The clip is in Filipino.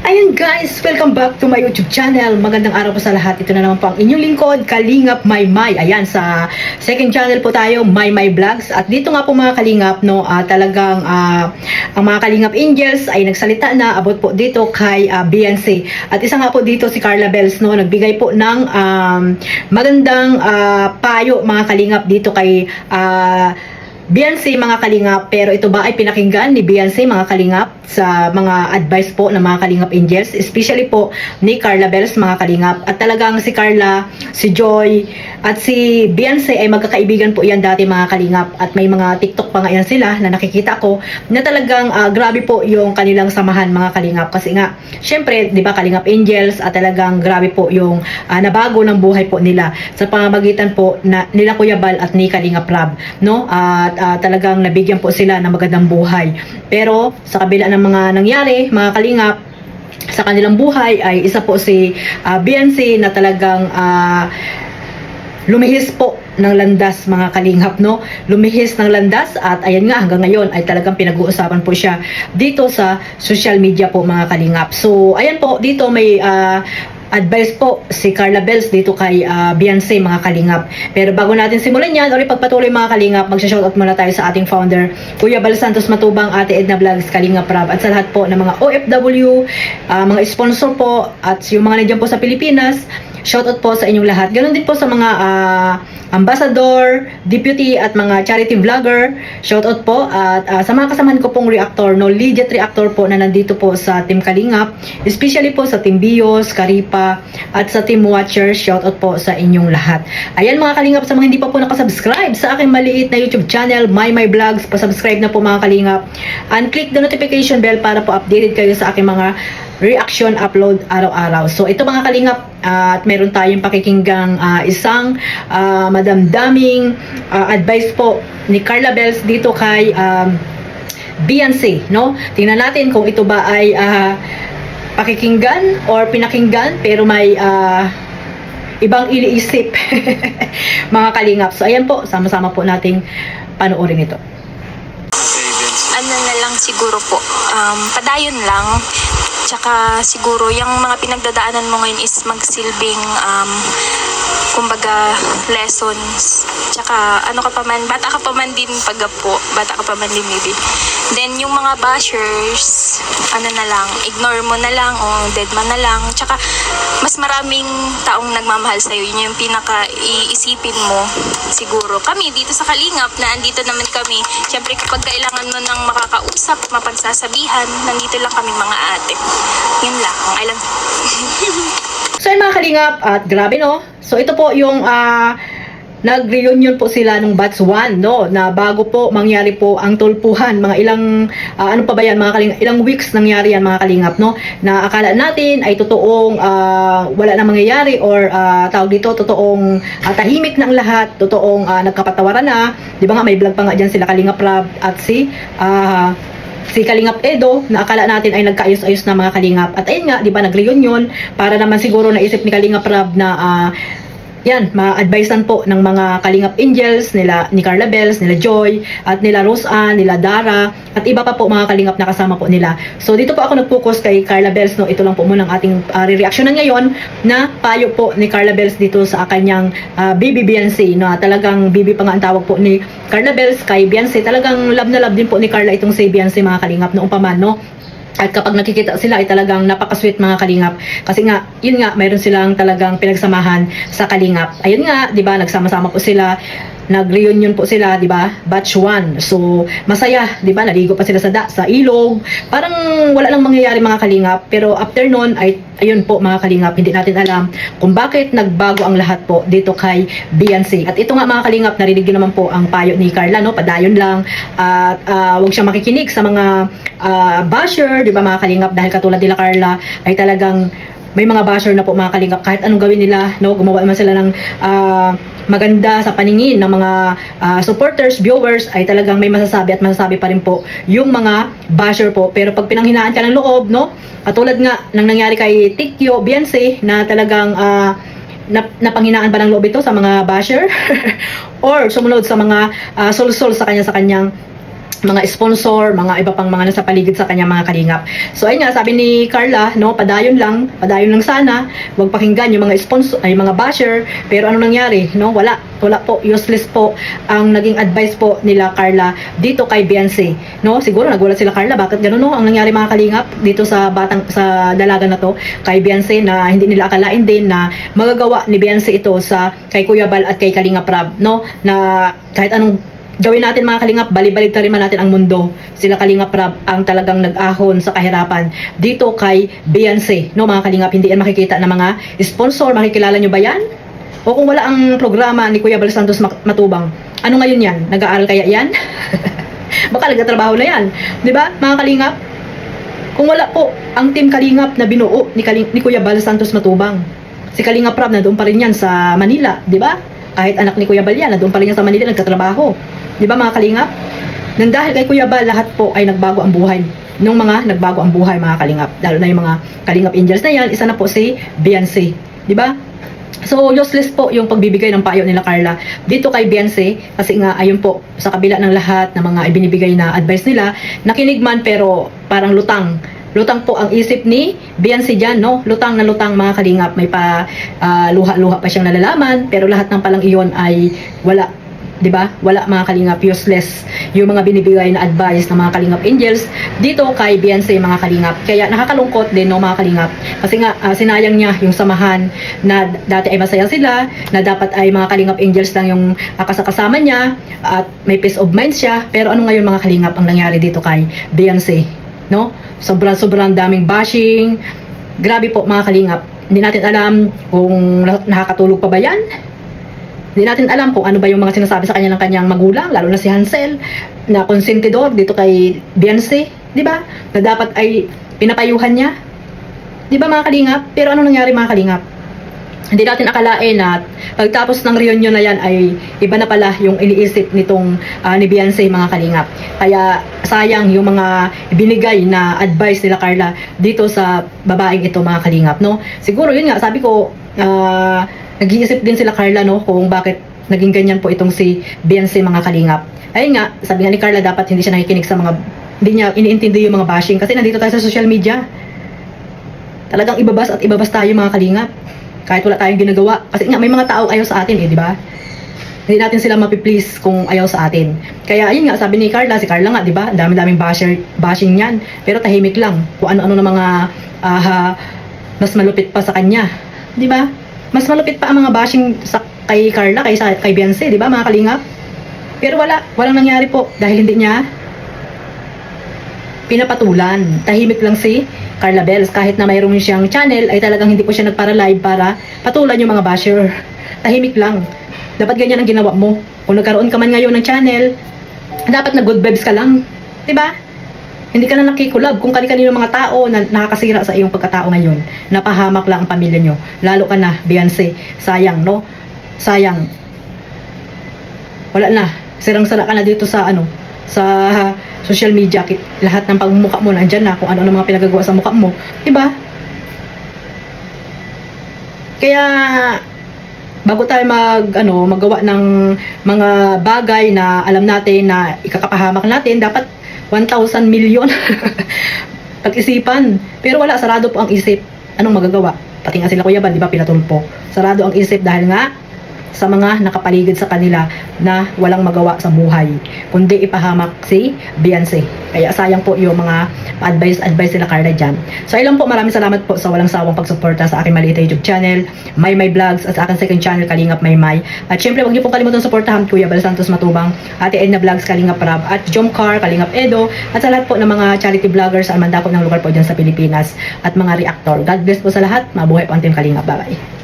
Ayun guys, welcome back to my YouTube channel. Magandang araw po sa lahat. Ito na naman po ang inyong lingkod, Kalingap Maymay. Ayan, sa second channel po tayo, Maymay Vlogs. At dito nga po mga Kalingap, no, talagang ang mga Kalingap Angels ay nagsalita na about po dito kay Beyonce. At isa nga po dito si Carla Bells, no, nagbigay po ng magandang payo mga Kalingap dito kay Beyonce mga Kalingap. Pero ito ba ay pinakinggan ni Beyonce mga Kalingap sa mga advice po ng mga Kalingap Angels, especially po ni Carla Bells mga Kalingap. At talagang si Carla, si Joy at si Beyonce ay magkakaibigan po yan dati mga Kalingap. At may mga TikTok pa nga yan sila na nakikita ko na talagang grabe po yung kanilang samahan mga Kalingap. Kasi nga syempre di ba Kalingap Angels at talagang grabe po yung nabago ng buhay po nila sa pamamagitan po na nila Kuya Bal at ni Kalingap Rab, no? At talagang nabigyan po sila ng magandang buhay. Pero sa kabila ng mga nangyari, mga Kalingap, sa kanilang buhay ay isa po si Beyonce na talagang lumihis po ng landas mga Kalingap, no? Lumihis ng landas at ayan nga hanggang ngayon ay talagang pinag-uusapan po siya dito sa social media po mga Kalingap. So ayan po, dito may advice po si Carla Bells dito kay Beyonce mga Kalingap. Pero bago natin simulan yan, ulit pagpatuloy mga Kalingap, magsha-shoutout muna tayo sa ating founder, Kuya Bal Santos Matubang, Ate Edna Vlogs, Kalingap Rab, at sa lahat po ng mga OFW, mga sponsor po, at yung mga nandiyan po sa Pilipinas, shoutout po sa inyong lahat. Ganon din po sa mga ambassador, deputy at mga charity vlogger, shoutout po. At sa mga kasamahan ko pong reactor, no, legit reactor po na nandito po sa Team Kalingap, especially po sa Team Bios, Karipa, at sa Team Watchers, shoutout po sa inyong lahat. Ayan mga Kalingap, sa mga hindi pa po nakasubscribe sa aking maliit na YouTube channel, Maymay Vlogs, pasubscribe na po mga Kalingap. And click the notification bell para po updated kayo sa aking mga reaction upload araw-araw. So ito mga Kalingap, at meron tayong pakikinggang isang madamdaming advice po ni Carla Bells dito kay Beyonce, no? Tingnan natin kung ito ba ay pakikinggan or pinakinggan pero may ibang iniisip mga Kalingap. So ayan po, sama-sama po nating panoorin ito. Ano na lang siguro po, padayon lang. Tsaka siguro yung mga pinagdadaanan mo ngayon is magsilbing kumbaga lessons. Tsaka ano ka pa man, bata ka pa man din paggapo, bata ka pa man din maybe. Then yung mga bashers, ano na lang, ignore mo na lang o dead man na lang. Tsaka mas maraming taong nagmamahal sa'yo, yun yung pinaka-iisipin mo. Siguro kami dito sa Kalingap na andito naman kami, syempre kapag kailangan mo ng makakausap, mapagsasabihan, nandito lang kami mga ate. Yun lang, I love So yun mga Kalingap, at grabe no. So ito po yung nag-reunion po sila nung batch 1, no, na bago po mangyari po ang tulpuhan, mga ilang ano pa ba yan mga Kalingap, ilang weeks nangyari yan mga Kalingap, no, na akala natin ay totoong wala na mangyayari or tawag dito, totoong tahimik na ang lahat, totoong nagkapatawaran na, di ba nga may vlog pa nga dyan sila Kalingap Rab at si Kalingap Edo na akala natin ay nagkaayos-ayos na mga Kalingap. At ayun nga, di ba, nag-reunion para naman siguro naisip ni Kalingap Rab na yan, ma-advisean po ng mga Kalingap Angels nila, ni Carla Bells, nila Joy, at nila Rose Ann, nila Dara, at iba pa po mga Kalingap na kasama po nila. So dito po ako nag-focus kay Carla Bells, no. Ito lang po muna ang ating re-reactionan ngayon na payo po ni Carla Bells dito sa kanyang baby Beyonce, no. Talagang baby pa nga ang tawag po ni Carla Bells kay Beyonce. Talagang love na love din po ni Carla itong si Beyonce mga Kalingap noong paman, no. At kapag nakikita sila ay talagang napaka-sweet mga Kalingap. Kasi nga, yun nga, mayroon silang talagang pinagsamahan sa Kalingap. Ayun nga, di ba, nagsama-sama po sila, nag-reunion po sila, di ba, batch 1. So, masaya, di ba, naligo pa sila sa ilog. Parang wala lang mangyayari mga Kalingap. Pero after nun, ay, ayun po mga Kalingap, hindi natin alam kung bakit nagbago ang lahat po dito kay Beyonce. At ito nga mga Kalingap, narinig din naman po ang payo ni Carla, no, padayon lang. At huwag siyang makikinig sa mga basher, di ba mga Kalingap, dahil katulad nila Carla ay talagang may mga basher na po mga Kalingap, kahit anong gawin nila, no, gumawa naman sila ng maganda sa paningin ng mga supporters, viewers, ay talagang may masasabi at masasabi pa rin po yung mga basher po. Pero pag pinanghinaan ka ng loob, no, katulad nga ng nangyari kay Tikyo Beyonce na talagang napanghinaan ba ng loob ito sa mga basher or sumunod sa mga sul-sul sa kanyang mga sponsor, mga iba pang mga nasa paligid sa kanya mga kalingap. So ayun nga, sabi ni Carla, no, padayon lang sana, huwag pakinggan yung mga sponsor, ay mga basher, pero ano nangyari, no, wala po, useless po ang naging advice po nila Carla dito kay Beyonce, no, siguro nagulat sila Carla, bakit gano'n, no, ang nangyari mga kalingap dito sa dalaga na to, kay Beyonce, na hindi nila akalain din na magagawa ni Beyonce ito sa kay Kuya Bal at kay Kalingap Rab, no, na kahit anong gawin natin mga kalingap, balibalig rin man natin ang mundo. Sila Kalingap Rab ang talagang nag-ahon sa kahirapan dito kay Beyonce. No mga kalingap, hindi yan makikita ng mga sponsor. Makikilala nyo ba yan? O kung wala ang programa ni Kuya Bal Santos Matubang, ano ngayon yan? Nag-aaral kaya yan? Baka nagtatrabaho na yan. Diba mga kalingap? Kung wala po ang team Kalingap na binuo ni Kuya Bal Santos Matubang, si Kalingap Rab na doon pa rin yan sa Manila, diba? Kahit anak ni Kuya Bal yan, na doon pa rin yan sa Manila nagtatrabaho. Di ba mga kalingap? Nang dahil kay Kuya Bal, lahat po ay nagbago ang buhay. Nung mga nagbago ang buhay mga kalingap. Lalo na yung mga Kalingap Angels na yan, isa na po si Beyonce. Di ba? So, useless po yung pagbibigay ng payo nila Carla dito kay Beyonce. Kasi nga, ayun po, sa kabila ng lahat ng mga ibinibigay na advice nila, nakinig man pero parang lutang. Lutang po ang isip ni Beyonce dyan, no? Lutang na lutang mga kalingap. May pa luha-luha pa siyang nalalaman, pero lahat ng palang iyon ay wala. 'Di ba? Wala mga kalingap, useless yung mga binibigay na advice ng mga Kalingap Angels dito kay Beyonce mga kalingap. Kaya nakakalungkot din no mga kalingap. Kasi nga sinayang niya yung samahan na dati ay masaya sila, na dapat ay mga Kalingap Angels lang yung kasama niya at may peace of mind siya. Pero ano ngayon mga kalingap ang nangyari dito kay Beyonce, no? Sobrang daming bashing. Grabe po mga kalingap. Hindi natin alam kung nakakatulog pa ba yan. Hindi natin alam kung ano ba yung mga sinasabi sa kanya ng kanyang magulang, lalo na si Hansel, na konsentidor dito kay Beyonce, di ba? Na dapat ay pinapayuhan niya. Di ba mga kalingap? Pero ano nangyari mga kalingap? Hindi natin akalain na pagtapos ng reunion na yan ay iba na pala yung iniisip nitong ni Beyonce mga kalingap. Kaya sayang yung mga binigay na advice nila Carla dito sa babaeng ito mga kalingap, no? Siguro yun nga, sabi ko, nag-iisip din sila Carla, no, kung bakit naging ganyan po itong si Beyonce mga kalingap. Ayun nga, sabi nga ni Carla, dapat hindi siya nakikinig sa mga, hindi niya iniintindi yung mga bashing kasi nandito tayo sa social media. Talagang ibabas at ibabas tayo mga kalingap. Kahit wala tayong ginagawa. Kasi nga, may mga tao ayaw sa atin di ba? Hindi natin sila mapiplease kung ayaw sa atin. Kaya ayun nga, sabi ni Carla, si Carla nga, di ba? Dami-daming bashing yan. Pero tahimik lang. Kung ano-ano na mga mas malupit pa sa kanya. Di ba? Mas malupit pa ang mga bashing kay Carla kaysa kay Beyonce, di ba mga kalingap? Pero walang nangyari po dahil hindi niya pinapatulan. Tahimik lang si Carla Bells. Kahit na mayroon siyang channel, ay talagang hindi po siya nagpara-live para patulan yung mga basher. Tahimik lang. Dapat ganyan ang ginawa mo. Kung nagkaroon ka man ngayon ng channel, dapat na good vibes ka lang. Di ba? Hindi ka na nakikulab kung kani-kanino mga tao na nakakasira sa iyong pagkatao ngayon. Napahamak lang ang pamilya nyo. Lalo ka na, Beyonce. Sayang, no? Sayang. Wala na. Sirang-sara ka na dito sa sa social media. Lahat ng pagmumukha mo nandyan na kung ano-ano mga pinagagawa sa mukha mo. Diba? Kaya bago tayo magawa ng mga bagay na alam natin na ikakapahamak natin, dapat 1,000 million pag-isipan. Pero wala, sarado po ang isip. Anong magagawa? Pati nga sila Kuya Bal, di ba, pinatulpo. Sarado ang isip dahil nga sa mga nakapaligid sa kanila na walang magawa sa buhay, kundi ipahamak si Beyonce. Kaya sayang po yung mga advice nila Carla dyan. So ayun po, maraming salamat po sa walang sawang pagsuporta sa aking maliit na YouTube channel, My Vlogs, at sa aking second channel, Kalingap Maymay. At syempre, huwag niyo pong kalimutan suportahan Kuya Bal Santos Matubang, Ate Edna Vlogs, Kalingap Rab, at Jomcar, Kalingap Edo, at sa lahat po ng mga charity vloggers sa mandako ng lugar po dyan sa Pilipinas, at mga reactor. God bless po sa lahat. Mabuhay po ang Team Kalingap. Bye-bye.